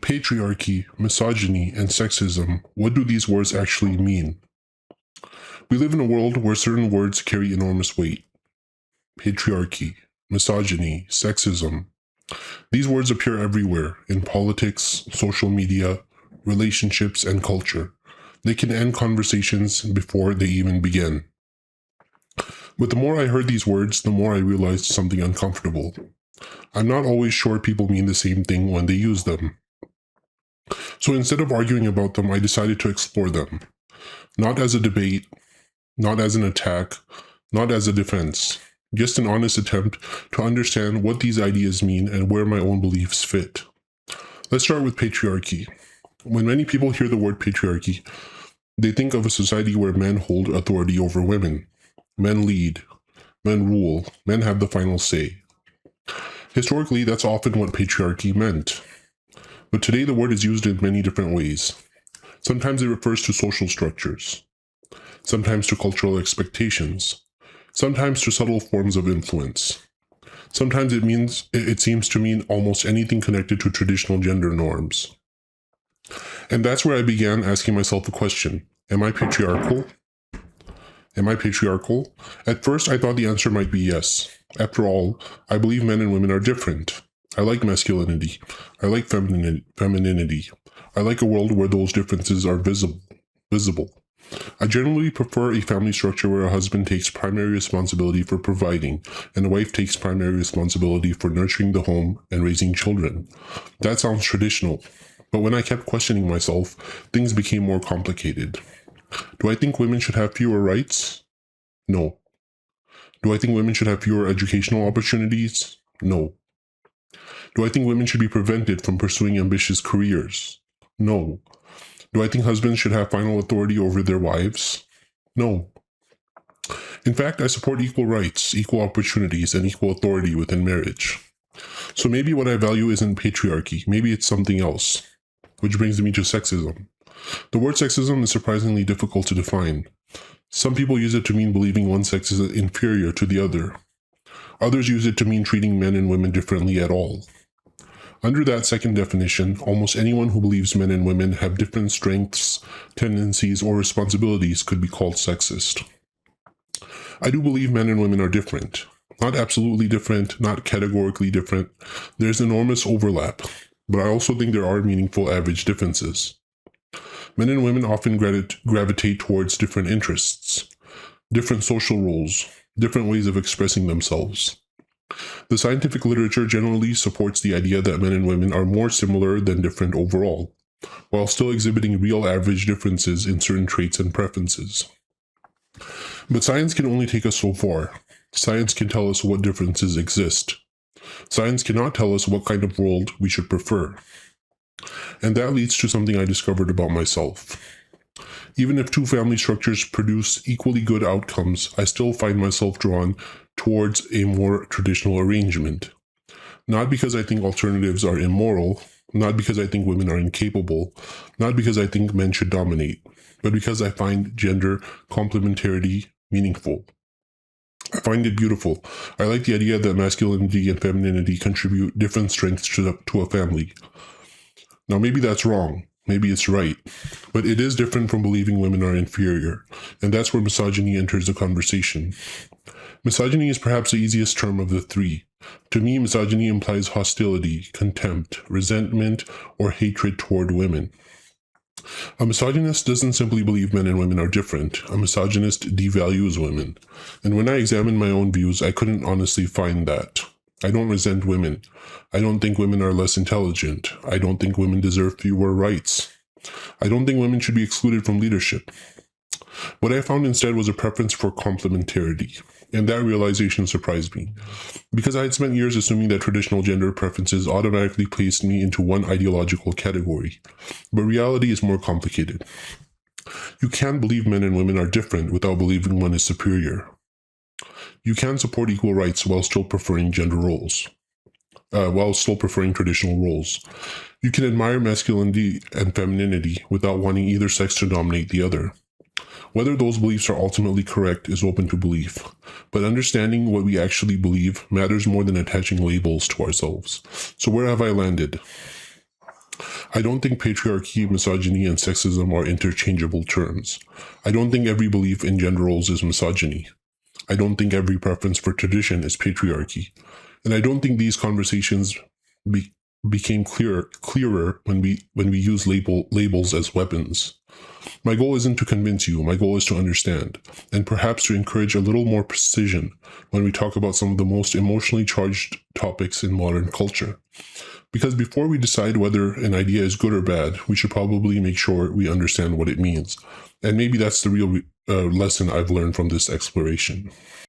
Patriarchy, misogyny, and sexism, what do these words actually mean? We live in a world where certain words carry enormous weight. Patriarchy, misogyny, sexism. These words appear everywhere, in politics, social media, relationships, and culture. They can end conversations before they even begin. But the more I heard these words, the more I realized something uncomfortable. I'm not always sure people mean the same thing when they use them. So instead of arguing about them, I decided to explore them. Not as a debate, not as an attack, not as a defense. Just an honest attempt to understand what these ideas mean and where my own beliefs fit. Let's start with patriarchy. When many people hear the word patriarchy, they think of a society where men hold authority over women. Men lead, men rule, men have the final say. Historically, that's often what patriarchy meant. But today the word is used in many different ways. Sometimes it refers to social structures, sometimes to cultural expectations, sometimes to subtle forms of influence. Sometimes it seems to mean almost anything connected to traditional gender norms. And that's where I began asking myself a question. Am I patriarchal? Am I patriarchal? At first, I thought the answer might be yes. After all, I believe men and women are different. I like masculinity. I like femininity. I like a world where those differences are visible. I generally prefer a family structure where a husband takes primary responsibility for providing, and a wife takes primary responsibility for nurturing the home and raising children. That sounds traditional, but when I kept questioning myself, things became more complicated. Do I think women should have fewer rights? No. Do I think women should have fewer educational opportunities? No. Do I think women should be prevented from pursuing ambitious careers? No. Do I think husbands should have final authority over their wives? No. In fact, I support equal rights, equal opportunities, and equal authority within marriage. So maybe what I value isn't patriarchy, maybe it's something else. Which brings me to sexism. The word sexism is surprisingly difficult to define. Some people use it to mean believing one sex is inferior to the other. Others use it to mean treating men and women differently at all. Under that second definition, almost anyone who believes men and women have different strengths, tendencies, or responsibilities could be called sexist. I do believe men and women are different. Not absolutely different, not categorically different. There's enormous overlap, but I also think there are meaningful average differences. Men and women often gravitate towards different interests, different social roles, different ways of expressing themselves. The scientific literature generally supports the idea that men and women are more similar than different overall, while still exhibiting real average differences in certain traits and preferences. But science can only take us so far. Science can tell us what differences exist. Science cannot tell us what kind of world we should prefer. And that leads to something I discovered about myself. Even if two family structures produce equally good outcomes, I still find myself drawn towards a more traditional arrangement. Not because I think alternatives are immoral, not because I think women are incapable, not because I think men should dominate, but because I find gender complementarity meaningful. I find it beautiful. I like the idea that masculinity and femininity contribute different strengths to a family. Now maybe that's wrong. Maybe it's right, but it is different from believing women are inferior, and that's where misogyny enters the conversation. Misogyny is perhaps the easiest term of the three. To me, misogyny implies hostility, contempt, resentment, or hatred toward women. A misogynist doesn't simply believe men and women are different. A misogynist devalues women. And when I examined my own views, I couldn't honestly find that. I don't resent women. I don't think women are less intelligent. I don't think women deserve fewer rights. I don't think women should be excluded from leadership. What I found instead was a preference for complementarity, and that realization surprised me, because I had spent years assuming that traditional gender preferences automatically placed me into one ideological category. But reality is more complicated. You can't believe men and women are different without believing one is superior. You can support equal rights while still preferring traditional roles. You can admire masculinity and femininity without wanting either sex to dominate the other. Whether those beliefs are ultimately correct is open to belief, but understanding what we actually believe matters more than attaching labels to ourselves. So where have I landed? I don't think patriarchy, misogyny, and sexism are interchangeable terms. I don't think every belief in gender roles is misogyny. I don't think every preference for tradition is patriarchy. And I don't think these conversations became clearer when we use labels as weapons. My goal isn't to convince you, my goal is to understand, and perhaps to encourage a little more precision when we talk about some of the most emotionally charged topics in modern culture. Because before we decide whether an idea is good or bad, we should probably make sure we understand what it means. And maybe that's the real lesson I've learned from this exploration.